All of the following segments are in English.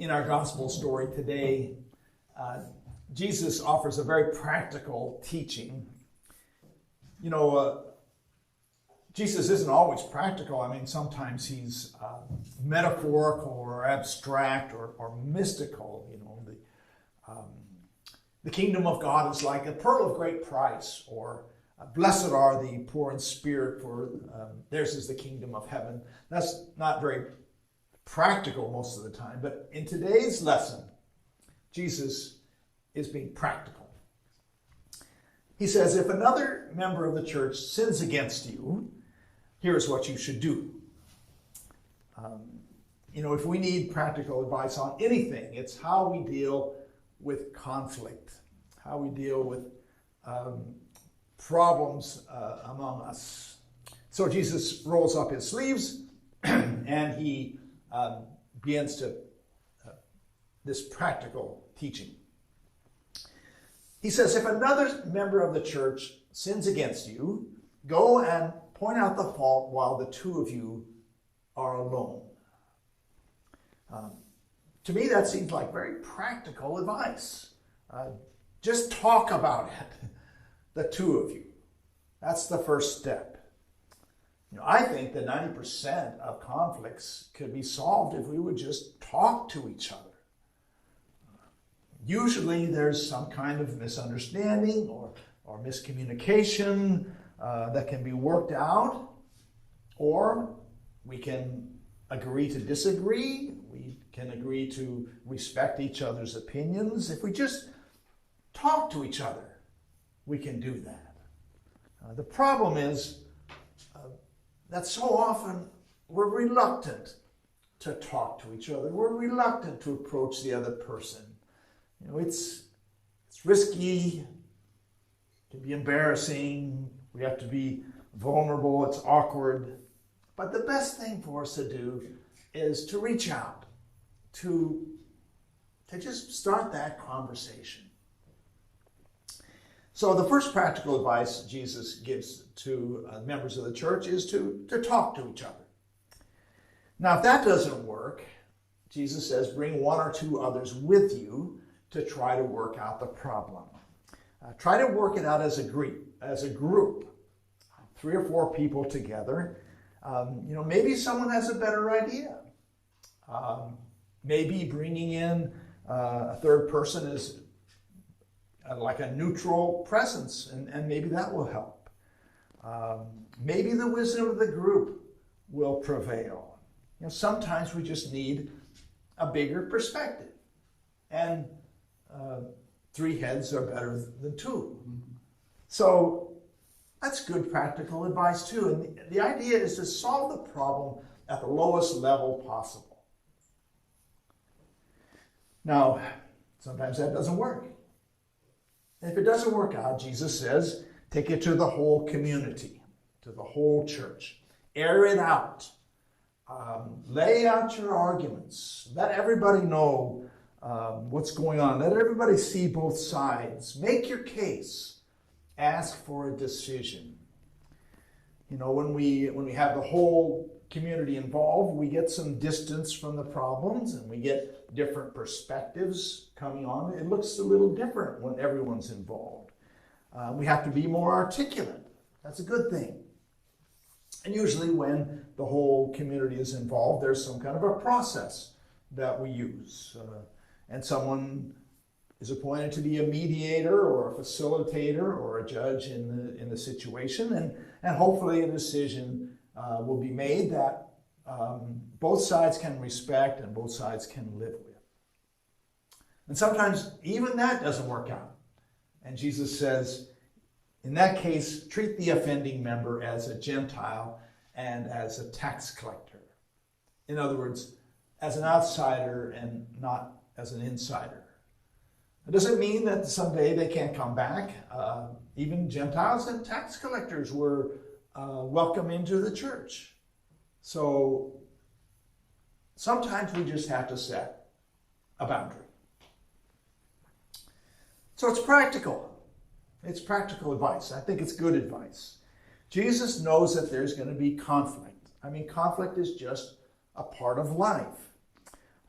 In our gospel story today, Jesus offers a very practical teaching. You know, Jesus isn't always practical. I mean, sometimes he's metaphorical or abstract or mystical. You know, the kingdom of God is like a pearl of great price, or blessed are the poor in spirit, for theirs is the kingdom of heaven. That's not very practical most of the time, but in today's lesson, Jesus is being practical. He says, if another member of the church sins against you, here's what you should do. If we need practical advice on anything, it's how we deal with conflict, how we deal with problems among us. So Jesus rolls up his sleeves and he begins to this practical teaching. He says, if another member of the church sins against you, go and point out the fault while the two of you are alone. To me, that seems like very practical advice. Just talk about it, the two of you. That's the first step. I think that 90% of conflicts could be solved if we would just talk to each other. Usually there's some kind of misunderstanding or miscommunication that can be worked out, or we can agree to disagree. We can agree to respect each other's opinions. If we just talk to each other, we can do that. The problem is that so often we're reluctant to talk to each other. We're reluctant to approach the other person. It's risky, it can be embarrassing, we have to be vulnerable, it's awkward. But the best thing for us to do is to reach out, to just start that conversation. So the first practical advice Jesus gives to members of the church is to talk to each other. Now, if that doesn't work, Jesus says, bring one or two others with you to try to work out the problem. Try to work it out as a group, 3 or 4 people together. Maybe someone has a better idea. Maybe bringing in a third person is like a neutral presence, and maybe that will help. Maybe the wisdom of the group will prevail. Sometimes we just need a bigger perspective, and 3 heads are better than 2. So that's good practical advice too. And the idea is to solve the problem at the lowest level possible. Now, sometimes that doesn't work. And if it doesn't work out, Jesus says, take it to the whole community, to the whole church. Air it out. Lay out your arguments. Let everybody know what's going on. Let everybody see both sides. Make your case. Ask for a decision. When we have the whole community involved, we get some distance from the problems and we get different perspectives coming on. It looks a little different when everyone's involved. We have to be more articulate. That's a good thing. And usually when the whole community is involved, there's some kind of a process that we use. And someone is appointed to be a mediator or a facilitator or a judge in the situation. And hopefully a decision will be made that both sides can respect and both sides can live with. And sometimes even that doesn't work out. And Jesus says, in that case, treat the offending member as a Gentile and as a tax collector. In other words, as an outsider and not as an insider. It doesn't mean that someday they can't come back. Even Gentiles and tax collectors were welcome into the church. So sometimes we just have to set a boundary. So it's practical. It's practical advice. I think it's good advice. Jesus knows that there's going to be conflict. I mean, conflict is just a part of life.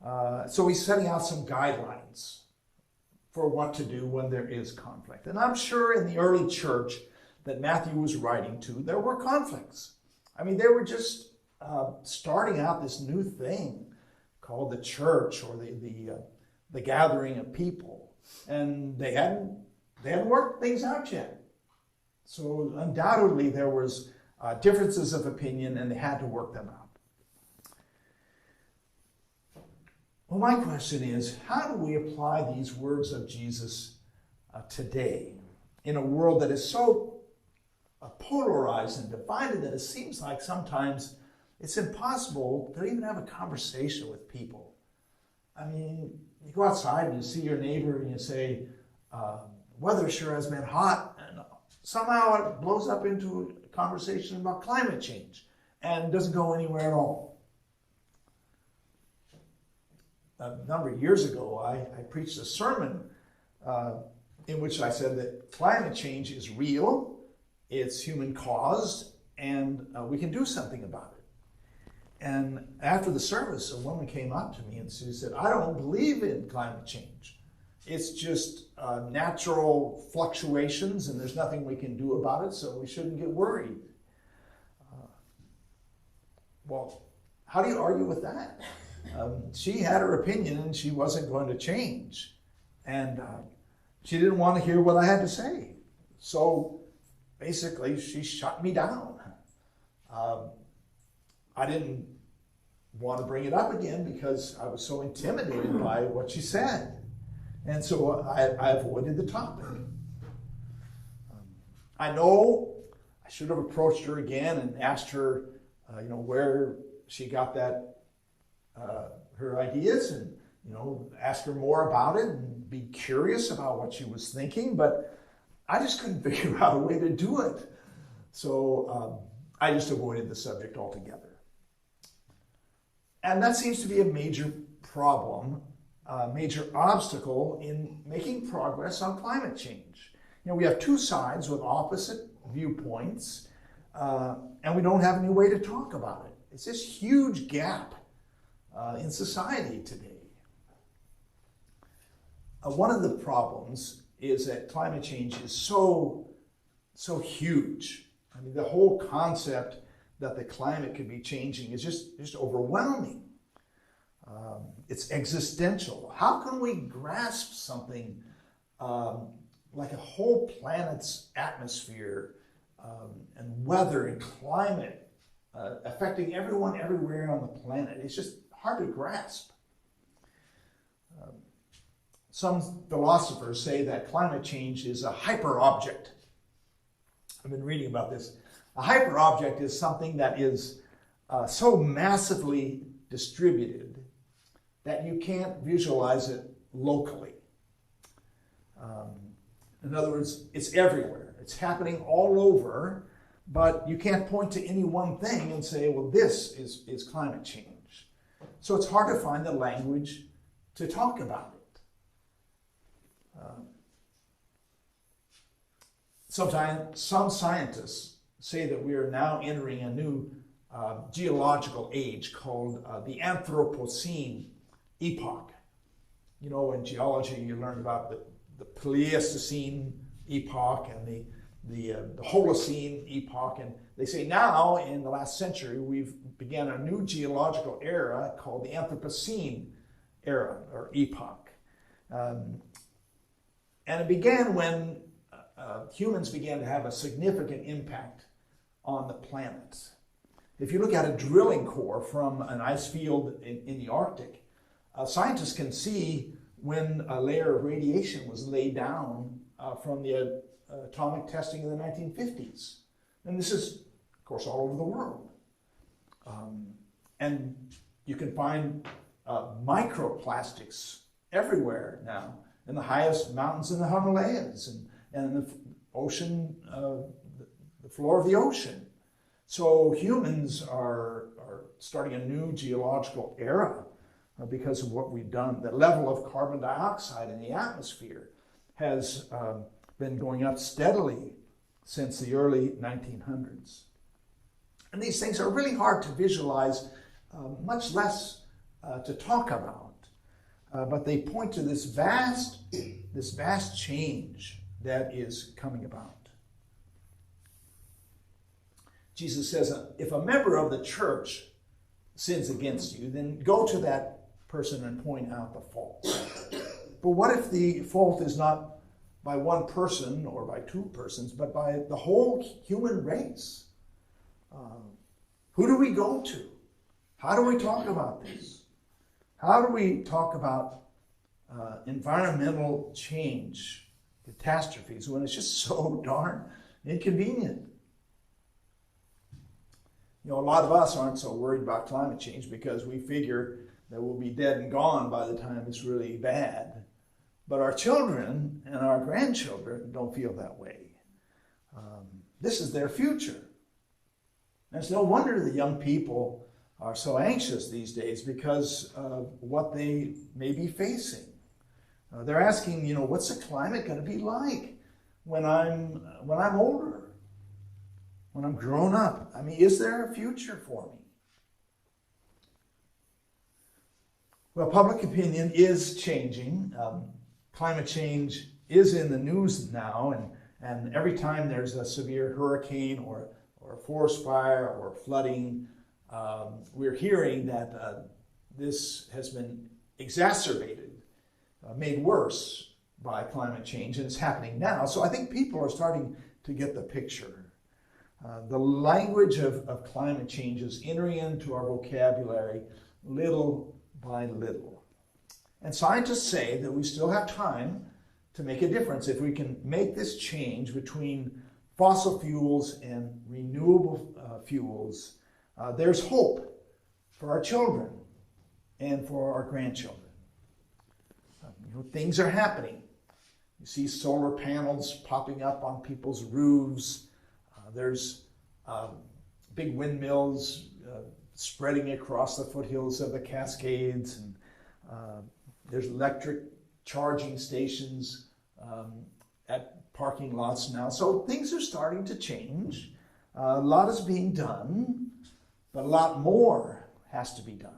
So he's setting out some guidelines for what to do when there is conflict. And I'm sure in the early church that Matthew was writing to, there were conflicts. I mean, they were just starting out this new thing called the church, or the gathering of people. And they hadn't worked things out yet. So undoubtedly there was differences of opinion, and they had to work them out. Well, my question is, how do we apply these words of Jesus today in a world that is so polarized and divided that it seems like sometimes it's impossible to even have a conversation with people? I mean, you go outside and you see your neighbor and you say, weather sure has been hot, and somehow it blows up into a conversation about climate change and doesn't go anywhere at all. A number of years ago, I preached a sermon in which I said that climate change is real, it's human caused, and we can do something about it. And after the service, a woman came up to me and she said, I don't believe in climate change. It's just natural fluctuations, and there's nothing we can do about it, so we shouldn't get worried. Well, how do you argue with that? She had her opinion, and she wasn't going to change. And she didn't want to hear what I had to say. So basically, she shut me down. I didn't want to bring it up again because I was so intimidated by what she said. And so I avoided the topic. I know I should have approached her again and asked her, where she got that, her ideas, and, ask her more about it and be curious about what she was thinking, but I just couldn't figure out a way to do it. So I just avoided the subject altogether. And that seems to be a major problem, a major obstacle in making progress on climate change. We have two sides with opposite viewpoints, and we don't have any way to talk about it. It's this huge gap in society today. One of the problems is that climate change is so huge. I mean, the whole concept that the climate could be changing is just overwhelming. It's existential. How can we grasp something like a whole planet's atmosphere and weather and climate affecting everyone everywhere on the planet? It's just hard to grasp. Some philosophers say that climate change is a hyperobject. I've been reading about this. A hyperobject is something that is so massively distributed that you can't visualize it locally. In other words, it's everywhere. It's happening all over, but you can't point to any one thing and say, well, this is climate change. So it's hard to find the language to talk about it. Sometimes some scientists say that we are now entering a new geological age called the Anthropocene epoch. In geology you learn about the Pleistocene epoch and the Holocene epoch, and they say now in the last century we've begun a new geological era called the Anthropocene era or epoch. And it began when humans began to have a significant impact on the planet. If you look at a drilling core from an ice field in the Arctic, scientists can see when a layer of radiation was laid down from the atomic testing in the 1950s. And this is, of course, all over the world. And you can find microplastics everywhere now, in the highest mountains in the Himalayas and in the ocean, the floor of the ocean. So humans are starting a new geological era because of what we've done. The level of carbon dioxide in the atmosphere has been going up steadily since the early 1900s. And these things are really hard to visualize, much less to talk about. but they point to this vast change that is coming about. Jesus says, if a member of the church sins against you, then go to that person and point out the fault. But what if the fault is not by one person or by two persons, but by the whole human race? Who do we go to? How do we talk about this? How do we talk about environmental change, catastrophes, when it's just so darn inconvenient? You know, a lot of us aren't so worried about climate change because we figure that we'll be dead and gone by the time it's really bad. But our children and our grandchildren don't feel that way. This is their future. And it's no wonder the young people are so anxious these days because of what they may be facing. They're asking, you know, what's the climate going to be like when I'm older, when I'm grown up? I mean, is there a future for me? Well, public opinion is changing. Climate change is in the news now, and every time there's a severe hurricane or a forest fire or flooding, we're hearing that this has been exacerbated, made worse by climate change, and it's happening now. So I think people are starting to get the picture. The language of climate change is entering into our vocabulary little by little. And scientists say that we still have time to make a difference if we can make this change between fossil fuels and renewable fuels. There's hope for our children and for our grandchildren. Things are happening. You see solar panels popping up on people's roofs. There's big windmills spreading across the foothills of the Cascades, and there's electric charging stations at parking lots now. So things are starting to change. A lot is being done, but a lot more has to be done.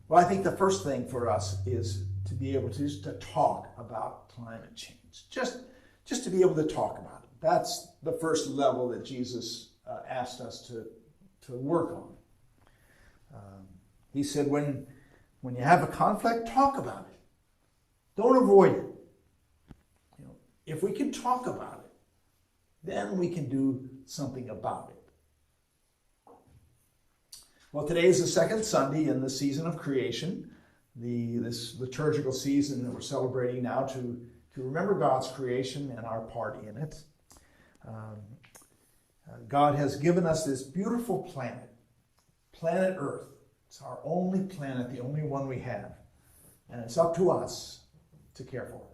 Well, I think the first thing for us is to be able to talk about climate change. Just to be able to talk about it. That's the first level that Jesus asked us to work on. He said, when you have a conflict, talk about it. Don't avoid it. If we can talk about it, then we can do something about it. Well, today is the second Sunday in the season of creation, this liturgical season that we're celebrating now to remember God's creation and our part in it. God has given us this beautiful planet Earth. It's our only planet, the only one we have. And it's up to us to care for it.